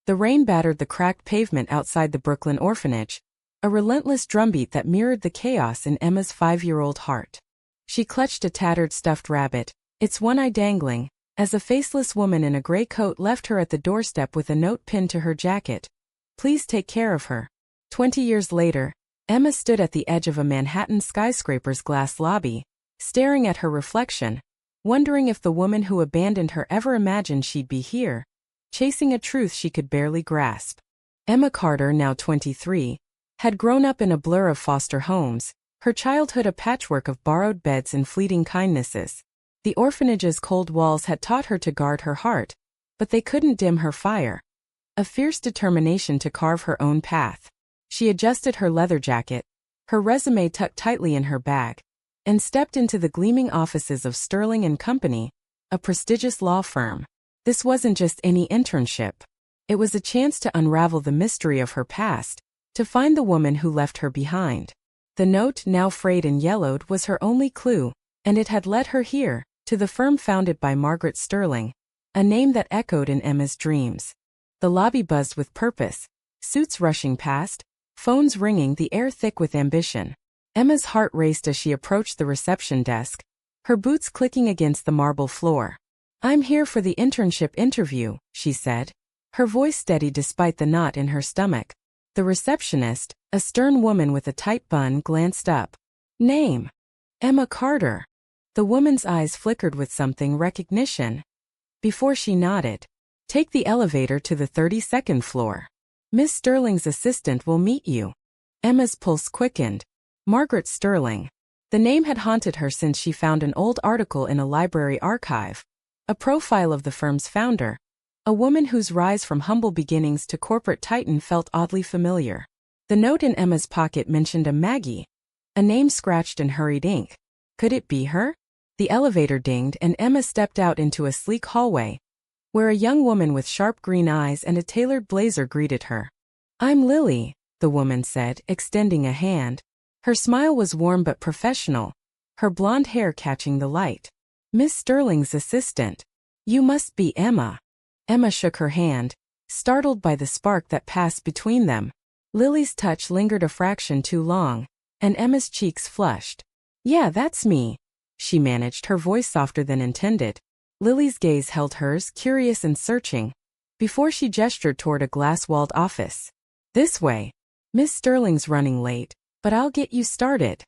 The rain battered the cracked pavement outside the Brooklyn orphanage, a relentless drumbeat that mirrored the chaos in Emma's 5-year-old heart. She clutched a tattered stuffed rabbit, its one eye dangling, as a faceless woman in a gray coat left her at the doorstep with a note pinned to her jacket. Please take care of her. 20 years later, Emma stood at the edge of a Manhattan skyscraper's glass lobby, staring at her reflection, wondering if the woman who abandoned her ever imagined she'd be here, chasing a truth she could barely grasp. Emma Carter, now 23, had grown up in a blur of foster homes, her childhood a patchwork of borrowed beds and fleeting kindnesses. The orphanage's cold walls had taught her to guard her heart, but they couldn't dim her fire, a fierce determination to carve her own path. She adjusted her leather jacket, her resume tucked tightly in her bag, and stepped into the gleaming offices of Sterling and Company, a prestigious law firm. This wasn't just any internship. It was a chance to unravel the mystery of her past, to find the woman who left her behind. The note, now frayed and yellowed, was her only clue, and it had led her here, to the firm founded by Margaret Sterling, a name that echoed in Emma's dreams. The lobby buzzed with purpose, suits rushing past, phones ringing, the air thick with ambition. Emma's heart raced as she approached the reception desk, her boots clicking against the marble floor. "I'm here for the internship interview," she said, her voice steady despite the knot in her stomach. The receptionist, a stern woman with a tight bun, glanced up. "Name?" "Emma Carter." The woman's eyes flickered with something recognition. Before she nodded, "Take the elevator to the 32nd floor. Miss Sterling's assistant will meet you." Emma's pulse quickened. Margaret Sterling. The name had haunted her since she found an old article in a library archive, a profile of the firm's founder, a woman whose rise from humble beginnings to corporate titan felt oddly familiar. The note in Emma's pocket mentioned a Maggie, a name scratched in hurried ink. Could it be her? The elevator dinged and Emma stepped out into a sleek hallway, where a young woman with sharp green eyes and a tailored blazer greeted her. "I'm Lily," the woman said, extending a hand. Her smile was warm but professional, her blonde hair catching the light. "Miss Sterling's assistant. You must be Emma." Emma shook her hand, startled by the spark that passed between them. Lily's touch lingered a fraction too long, and Emma's cheeks flushed. "Yeah, that's me," she managed, her voice softer than intended. Lily's gaze held hers, curious and searching, before she gestured toward a glass-walled office. "This way. Miss Sterling's running late, but I'll get you started."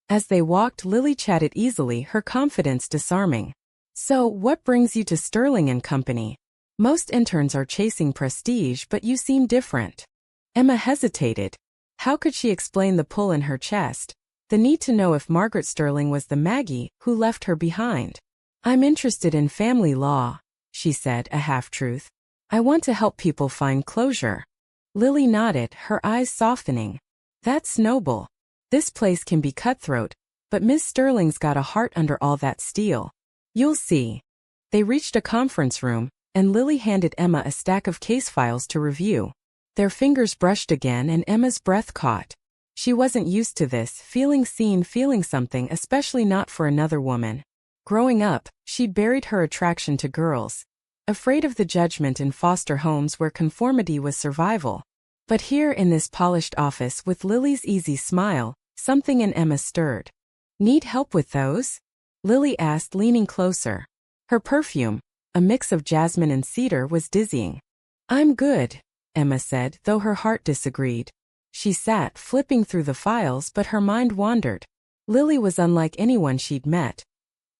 As they walked, Lily chatted easily, her confidence disarming. "So, what brings you to Sterling and Company? Most interns are chasing prestige, but you seem different." Emma hesitated. How could she explain the pull in her chest, the need to know if Margaret Sterling was the Maggie who left her behind? "I'm interested in family law," she said, a half-truth. "I want to help people find closure." Lily nodded, her eyes softening. "That's noble. This place can be cutthroat, but Miss Sterling's got a heart under all that steel. You'll see." They reached a conference room, and Lily handed Emma a stack of case files to review. Their fingers brushed again and Emma's breath caught. She wasn't used to this, feeling seen, feeling something, especially not for another woman. Growing up, she'd buried her attraction to girls, afraid of the judgment in foster homes where conformity was survival. But here in this polished office with Lily's easy smile, something in Emma stirred. "Need help with those?" Lily asked, leaning closer. Her perfume, a mix of jasmine and cedar, was dizzying. "I'm good," Emma said, though her heart disagreed. She sat, flipping through the files, but her mind wandered. Lily was unlike anyone she'd met.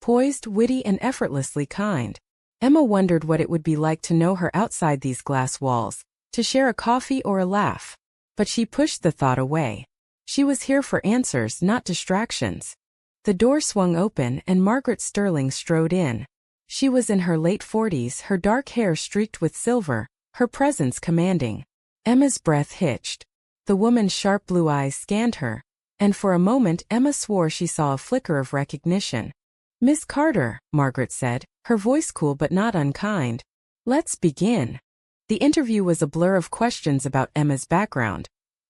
Poised, witty, and effortlessly kind. Emma wondered what it would be like to know her outside these glass walls, to share a coffee or a laugh. But she pushed the thought away. She was here for answers, not distractions. The door swung open and Margaret Sterling strode in. She was in her late 40s, her dark hair streaked with silver, her presence commanding. Emma's breath hitched. The woman's sharp blue eyes scanned her, and for a moment Emma swore she saw a flicker of recognition. "Miss Carter," Margaret said, her voice cool but not unkind. "Let's begin." The interview was a blur of questions about Emma's background.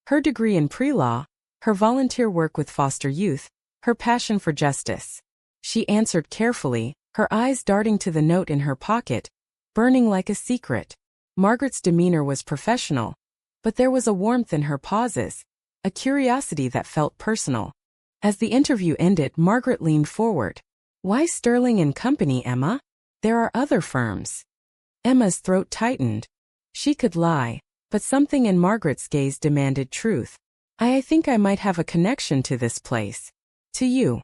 Her degree in pre-law, her volunteer work with foster youth, her passion for justice. She answered carefully, her eyes darting to the note in her pocket, burning like a secret. Margaret's demeanor was professional, but there was a warmth in her pauses, a curiosity that felt personal. As the interview ended, Margaret leaned forward. Why Sterling and Company, Emma? There are other firms. Emma's throat tightened. She could lie, but something in Margaret's gaze demanded truth. I think I might have a connection to this place. To you.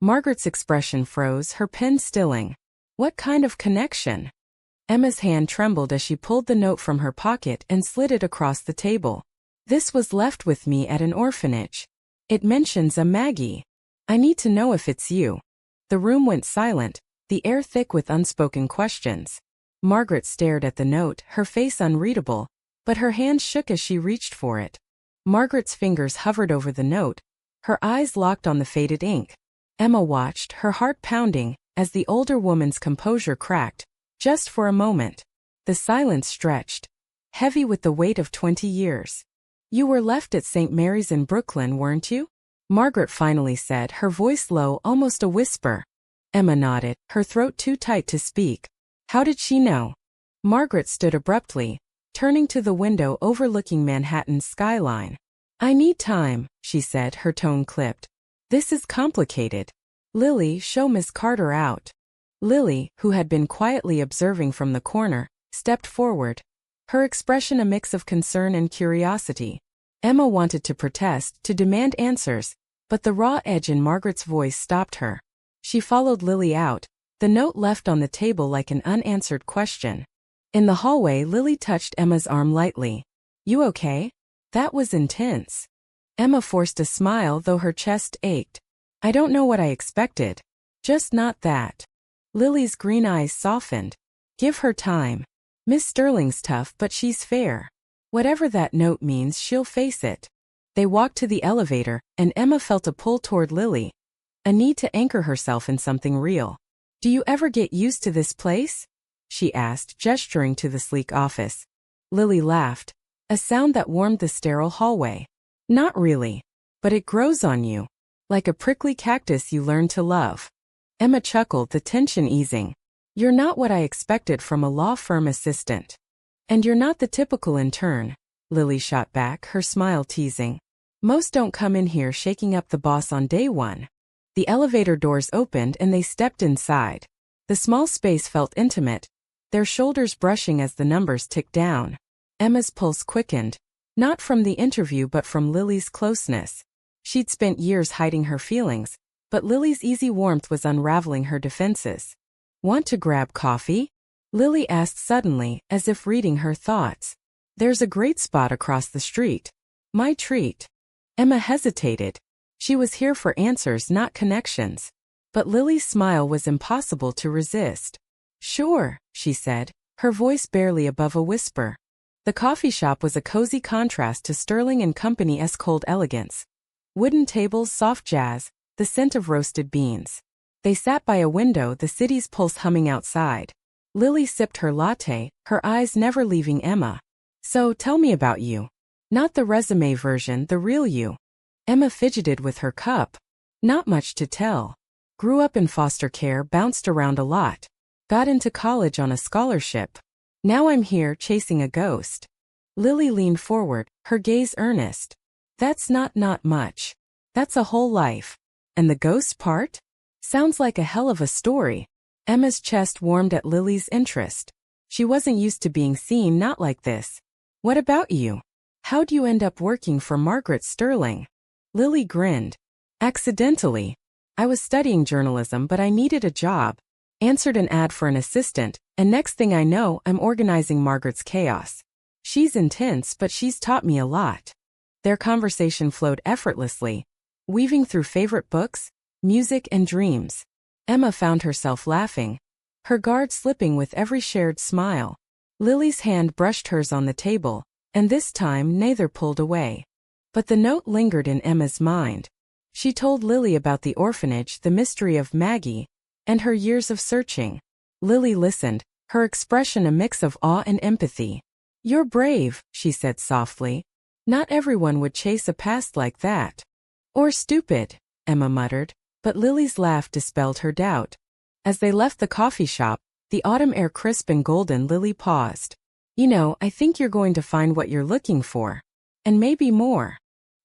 Margaret's expression froze, her pen stilling. What kind of connection? Emma's hand trembled as she pulled the note from her pocket and slid it across the table. This was left with me at an orphanage. It mentions a Maggie. I need to know if it's you. The room went silent, the air thick with unspoken questions. Margaret stared at the note, her face unreadable, but her hand shook as she reached for it. Margaret's fingers hovered over the note, her eyes locked on the faded ink. Emma watched, her heart pounding, as the older woman's composure cracked. Just for a moment. The silence stretched, heavy with the weight of 20 years. You were left at St. Mary's in Brooklyn, weren't you? Margaret finally said, her voice low, almost a whisper. Emma nodded, her throat too tight to speak. How did she know? Margaret stood abruptly, turning to the window overlooking Manhattan's skyline. I need time, she said, her tone clipped. This is complicated. Lily, show Miss Carter out. Lily, who had been quietly observing from the corner, stepped forward, her expression a mix of concern and curiosity. Emma wanted to protest, to demand answers, but the raw edge in Margaret's voice stopped her. She followed Lily out, the note left on the table like an unanswered question. In the hallway, Lily touched Emma's arm lightly. You okay? That was intense. Emma forced a smile, though her chest ached. I don't know what I expected. Just not that. Lily's green eyes softened. Give her time. Miss Sterling's tough, but she's fair. Whatever that note means, she'll face it. They walked to the elevator, and Emma felt a pull toward Lily. A need to anchor herself in something real. Do you ever get used to this place? She asked, gesturing to the sleek office. Lily laughed, a sound that warmed the sterile hallway. Not really. But it grows on you. Like a prickly cactus you learn to love. Emma chuckled, the tension easing. You're not what I expected from a law firm assistant. And you're not the typical intern, Lily shot back, her smile teasing. Most don't come in here shaking up the boss on day one. The elevator doors opened and they stepped inside. The small space felt intimate, their shoulders brushing as the numbers ticked down. Emma's pulse quickened, not from the interview but from Lily's closeness. She'd spent years hiding her feelings, but Lily's easy warmth was unraveling her defenses. Want to grab coffee? Lily asked suddenly, as if reading her thoughts. There's a great spot across the street. My treat. Emma hesitated. She was here for answers, not connections. But Lily's smile was impossible to resist. Sure, she said, her voice barely above a whisper. The coffee shop was a cozy contrast to Sterling and Company's cold elegance. Wooden tables, soft jazz, the scent of roasted beans. They sat by a window, the city's pulse humming outside. Lily sipped her latte, her eyes never leaving Emma. So, tell me about you. Not the resume version, the real you. Emma fidgeted with her cup. Not much to tell. Grew up in foster care, bounced around a lot. Got into college on a scholarship. Now I'm here chasing a ghost. Lily leaned forward, her gaze earnest. That's not much. That's a whole life. And the ghost part? Sounds like a hell of a story. Emma's chest warmed at Lily's interest. She wasn't used to being seen not like this. What about you? How'd you end up working for Margaret Sterling? Lily grinned. Accidentally. I was studying journalism but I needed a job. Answered an ad for an assistant, and next thing I know, I'm organizing Margaret's chaos. She's intense, but she's taught me a lot. Their conversation flowed effortlessly, weaving through favorite books, music, and dreams. Emma found herself laughing, her guard slipping with every shared smile. Lily's hand brushed hers on the table, and this time neither pulled away. But the note lingered in Emma's mind. She told Lily about the orphanage, the mystery of Maggie, and her years of searching. Lily listened, her expression a mix of awe and empathy. You're brave, she said softly. Not everyone would chase a past like that. Or stupid, Emma muttered, but Lily's laugh dispelled her doubt. As they left the coffee shop, the autumn air crisp and golden, Lily paused. I think you're going to find what you're looking for. And maybe more.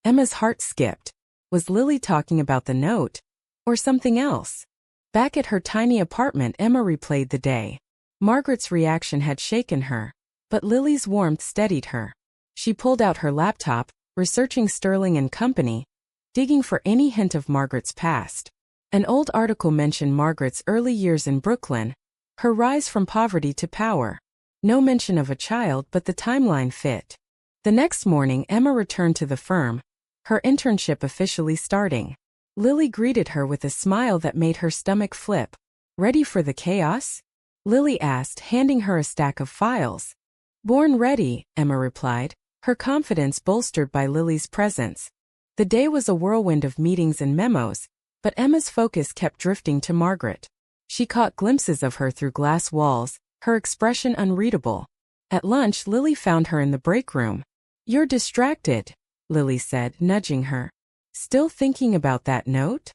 Emma's heart skipped. Was Lily talking about the note? Or something else? Back at her tiny apartment, Emma replayed the day. Margaret's reaction had shaken her, but Lily's warmth steadied her. She pulled out her laptop, researching Sterling and Company, digging for any hint of Margaret's past. An old article mentioned Margaret's early years in Brooklyn, her rise from poverty to power. No mention of a child, but the timeline fit. The next morning, Emma returned to the firm, her internship officially starting. Lily greeted her with a smile that made her stomach flip. Ready for the chaos? Lily asked, handing her a stack of files. Born ready, Emma replied, her confidence bolstered by Lily's presence. The day was a whirlwind of meetings and memos, but Emma's focus kept drifting to Margaret. She caught glimpses of her through glass walls, her expression unreadable. At lunch, Lily found her in the break room. You're distracted, Lily said, nudging her. Still thinking about that note?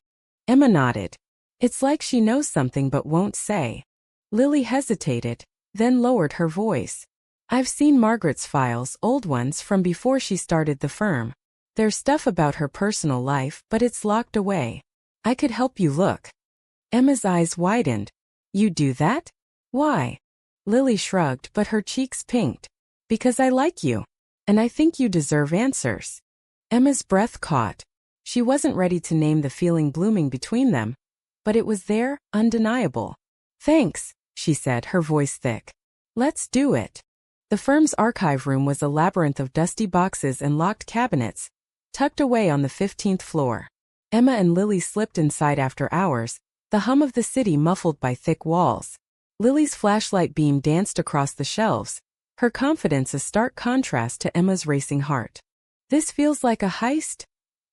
Emma nodded. It's like she knows something but won't say. Lily hesitated, then lowered her voice. I've seen Margaret's files, old ones from before she started the firm. There's stuff about her personal life, but it's locked away. I could help you look. Emma's eyes widened. You do that? Why? Lily shrugged, but her cheeks pinked. Because I like you. And I think you deserve answers. Emma's breath caught. She wasn't ready to name the feeling blooming between them, but it was there, undeniable. Thanks, she said, her voice thick. Let's do it. The firm's archive room was a labyrinth of dusty boxes and locked cabinets, tucked away on the 15th floor. Emma and Lily slipped inside after hours, the hum of the city muffled by thick walls. Lily's flashlight beam danced across the shelves, her confidence a stark contrast to Emma's racing heart. This feels like a heist?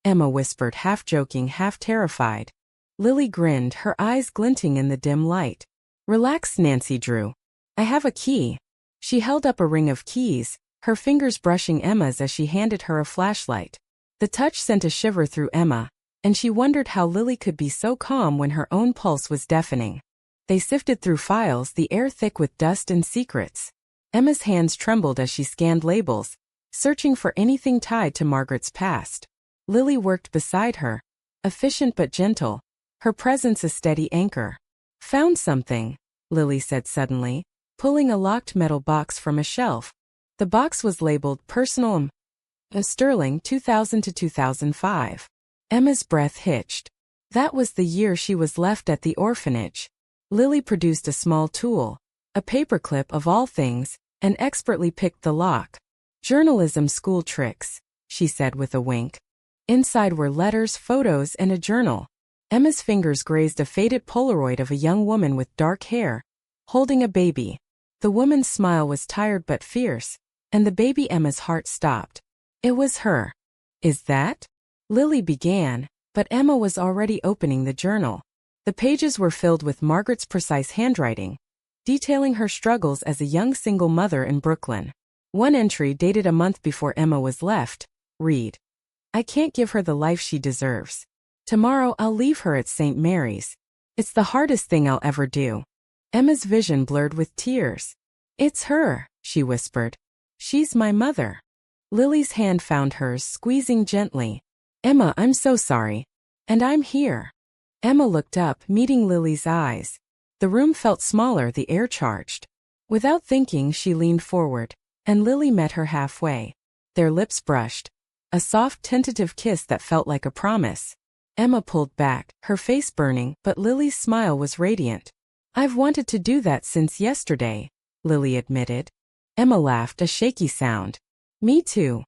Emma whispered, half joking, half terrified. Lily grinned, her eyes glinting in the dim light. Relax, Nancy Drew. I have a key. She held up a ring of keys, her fingers brushing Emma's as she handed her a flashlight. The touch sent a shiver through Emma, and she wondered how Lily could be so calm when her own pulse was deafening. They sifted through files, the air thick with dust and secrets. Emma's hands trembled as she scanned labels, searching for anything tied to Margaret's past. Lily worked beside her, efficient but gentle, her presence a steady anchor. Found something, Lily said suddenly, pulling a locked metal box from a shelf. The box was labeled Personal Sterling 2000 to 2005. Emma's breath hitched. That was the year she was left at the orphanage. Lily produced a small tool, a paperclip of all things, and expertly picked the lock. Journalism school tricks, she said with a wink. Inside were letters, photos, and a journal. Emma's fingers grazed a faded Polaroid of a young woman with dark hair, holding a baby. The woman's smile was tired but fierce, and the baby. Emma's heart stopped. It was her. Is that? Lily began, but Emma was already opening the journal. The pages were filled with Margaret's precise handwriting, detailing her struggles as a young single mother in Brooklyn. One entry, dated a month before Emma was left, read, I can't give her the life she deserves. Tomorrow I'll leave her at St. Mary's. It's the hardest thing I'll ever do. Emma's vision blurred with tears. It's her, she whispered. She's my mother. Lily's hand found hers, squeezing gently. Emma, I'm so sorry. And I'm here. Emma looked up, meeting Lily's eyes. The room felt smaller, the air charged. Without thinking, she leaned forward, and Lily met her halfway. Their lips brushed. A soft, tentative kiss that felt like a promise. Emma pulled back, her face burning, but Lily's smile was radiant. I've wanted to do that since yesterday, Lily admitted. Emma laughed, a shaky sound. Me too.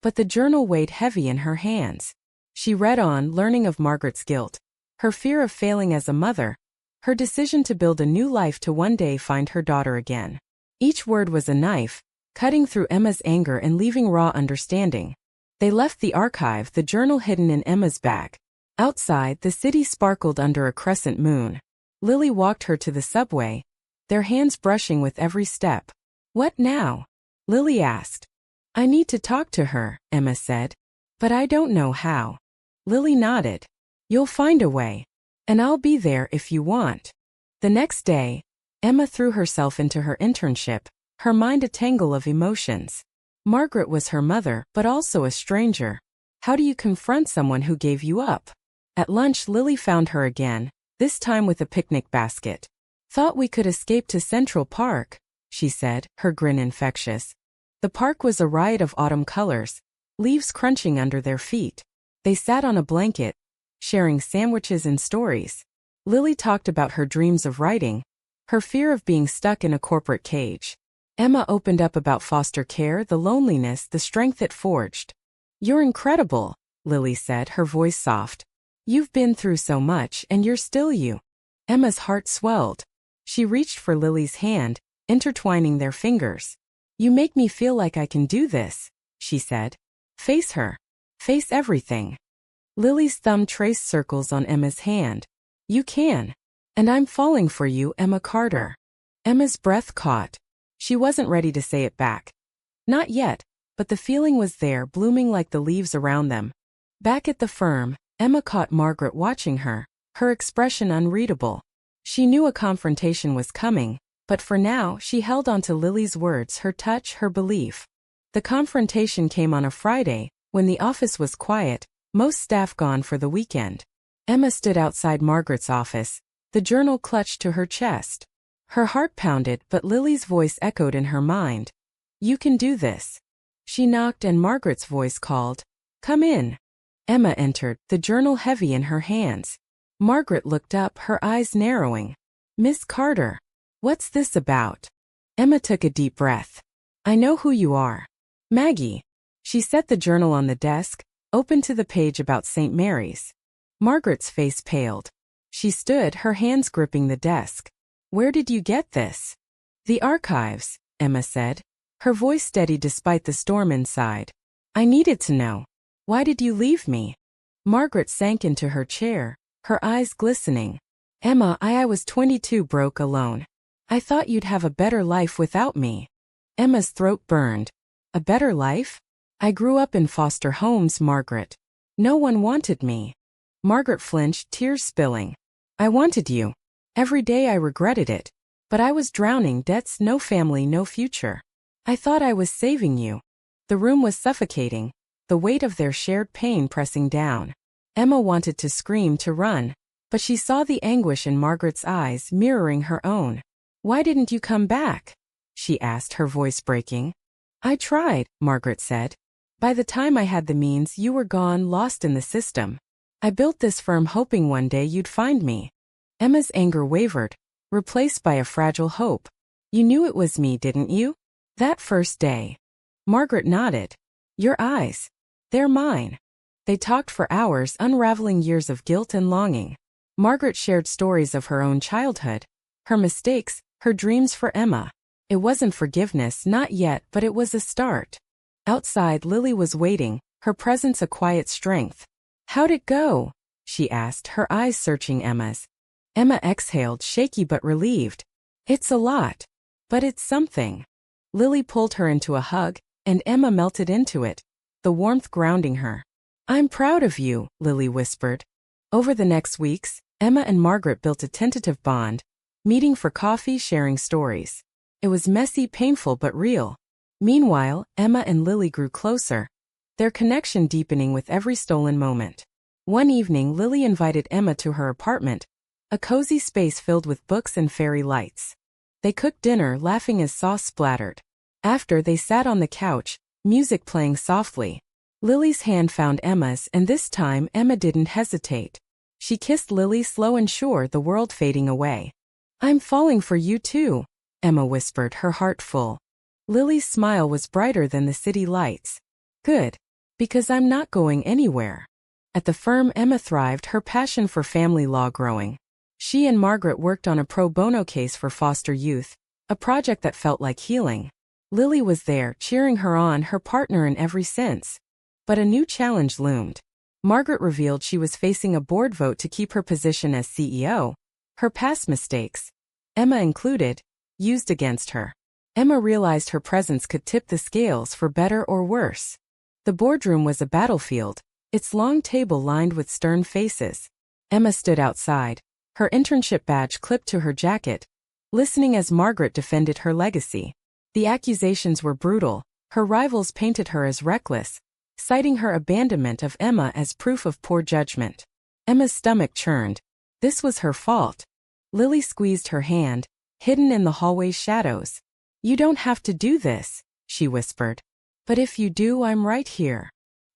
But the journal weighed heavy in her hands. She read on, learning of Margaret's guilt, her fear of failing as a mother, her decision to build a new life to one day find her daughter again. Each word was a knife, cutting through Emma's anger and leaving raw understanding. They left the archive, the journal hidden in Emma's bag. Outside, the city sparkled under a crescent moon. Lily walked her to the subway, their hands brushing with every step. What now? Lily asked. I need to talk to her, Emma said. But I don't know how. Lily nodded. You'll find a way. And I'll be there if you want. The next day, Emma threw herself into her internship, her mind a tangle of emotions. Margaret was her mother, but also a stranger. How do you confront someone who gave you up? At lunch, Lily found her again, this time with a picnic basket. Thought we could escape to Central Park, she said, her grin infectious. The park was a riot of autumn colors, leaves crunching under their feet. They sat on a blanket, sharing sandwiches and stories. Lily talked about her dreams of writing, her fear of being stuck in a corporate cage. Emma opened up about foster care, the loneliness, the strength it forged. You're incredible, Lily said, her voice soft. You've been through so much and you're still you. Emma's heart swelled. She reached for Lily's hand, intertwining their fingers. You make me feel like I can do this, she said. Face her. Face everything. Lily's thumb traced circles on Emma's hand. You can. And I'm falling for you, Emma Carter. Emma's breath caught. She wasn't ready to say it back. Not yet, but the feeling was there, blooming like the leaves around them. Back at the firm, Emma caught Margaret watching her, her expression unreadable. She knew a confrontation was coming, but for now she held on to Lily's words, her touch, her belief. The confrontation came on a Friday, when the office was quiet, most staff gone for the weekend. Emma stood outside Margaret's office, the journal clutched to her chest. Her heart pounded, but Lily's voice echoed in her mind. You can do this. She knocked and Margaret's voice called, Come in. Emma entered, the journal heavy in her hands. Margaret looked up, her eyes narrowing. Miss Carter. What's this about? Emma took a deep breath. I know who you are. Maggie. She set the journal on the desk, opened to the page about St. Mary's. Margaret's face paled. She stood, her hands gripping the desk. Where did you get this? The archives, Emma said. Her voice steady despite the storm inside. I needed to know. Why did you leave me? Margaret sank into her chair, her eyes glistening. Emma, I was 22, broke, alone. I thought you'd have a better life without me. Emma's throat burned. A better life? I grew up in foster homes, Margaret. No one wanted me. Margaret flinched, tears spilling. I wanted you. Every day I regretted it. But I was drowning, debts, no family, no future. I thought I was saving you. The room was suffocating, the weight of their shared pain pressing down. Emma wanted to scream, to run, but she saw the anguish in Margaret's eyes mirroring her own. Why didn't you come back? She asked, her voice breaking. I tried, Margaret said. By the time I had the means, you were gone, lost in the system. I built this firm hoping one day you'd find me. Emma's anger wavered, replaced by a fragile hope. You knew it was me, didn't you? That first day. Margaret nodded. Your eyes. They're mine. They talked for hours, unraveling years of guilt and longing. Margaret shared stories of her own childhood, her mistakes, her dreams for Emma. It wasn't forgiveness, not yet, but it was a start. Outside, Lily was waiting, her presence a quiet strength. How'd it go? She asked, her eyes searching Emma's. Emma exhaled, shaky but relieved. It's a lot. But it's something. Lily pulled her into a hug, and Emma melted into it, the warmth grounding her. I'm proud of you, Lily whispered. Over the next weeks, Emma and Margaret built a tentative bond, meeting for coffee, sharing stories. It was messy, painful, but real. Meanwhile, Emma and Lily grew closer, their connection deepening with every stolen moment. One evening, Lily invited Emma to her apartment, a cozy space filled with books and fairy lights. They cooked dinner, laughing as sauce splattered. After, they sat on the couch, music playing softly. Lily's hand found Emma's, and this time Emma didn't hesitate. She kissed Lily, slow and sure, the world fading away. I'm falling for you too, Emma whispered, her heart full. Lily's smile was brighter than the city lights. Good. Because I'm not going anywhere. At the firm, Emma thrived, her passion for family law growing. She and Margaret worked on a pro bono case for foster youth, a project that felt like healing. Lily was there, cheering her on, her partner in every sense. But a new challenge loomed. Margaret revealed she was facing a board vote to keep her position as CEO. Her past mistakes, Emma included, used against her. Emma realized her presence could tip the scales for better or worse. The boardroom was a battlefield, its long table lined with stern faces. Emma stood outside, her internship badge clipped to her jacket, listening as Margaret defended her legacy. The accusations were brutal. Her rivals painted her as reckless, citing her abandonment of Emma as proof of poor judgment. Emma's stomach churned. This was her fault. Lily squeezed her hand, hidden in the hallway's shadows. "You don't have to do this," she whispered. "But if you do, I'm right here."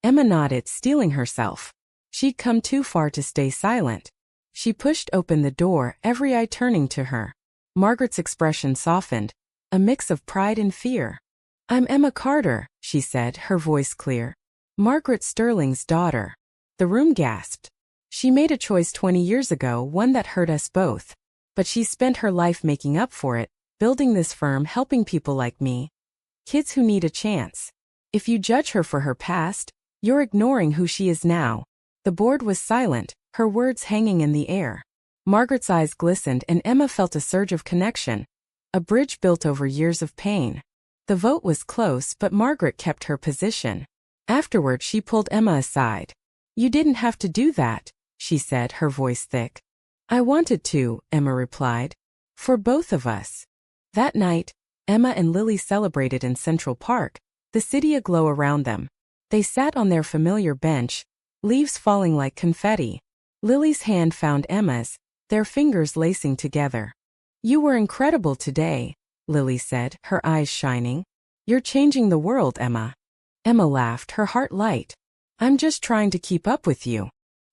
Emma nodded, steeling herself. She'd come too far to stay silent. She pushed open the door, every eye turning to her. Margaret's expression softened, a mix of pride and fear. "I'm Emma Carter," she said, her voice clear. "Margaret Sterling's daughter." The room gasped. "She made a choice 20 years ago, one that hurt us both. But she spent her life making up for it, building this firm, helping people like me. Kids who need a chance. If you judge her for her past, you're ignoring who she is now." The board was silent, her words hanging in the air. Margaret's eyes glistened and Emma felt a surge of connection. A bridge built over years of pain. The vote was close, but Margaret kept her position. Afterward, she pulled Emma aside. "You didn't have to do that," she said, her voice thick. "I wanted to," Emma replied. "For both of us." That night, Emma and Lily celebrated in Central Park, the city aglow around them. They sat on their familiar bench, leaves falling like confetti. Lily's hand found Emma's, their fingers lacing together. "You were incredible today," Lily said, her eyes shining. "You're changing the world, Emma." Emma laughed, her heart light. "I'm just trying to keep up with you."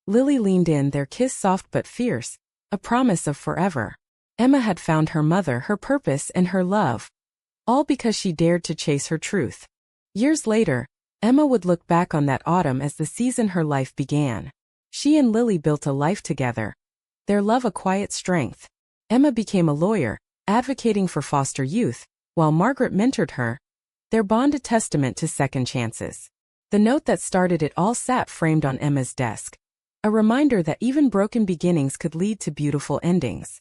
Lily leaned in, their kiss soft but fierce, a promise of forever. Emma had found her mother, her purpose, and her love. All because she dared to chase her truth. Years later, Emma would look back on that autumn as the season her life began. She and Lily built a life together. Their love a quiet strength. Emma became a lawyer, advocating for foster youth, while Margaret mentored her. Their bond a testament to second chances. The note that started it all sat framed on Emma's desk. A reminder that even broken beginnings could lead to beautiful endings.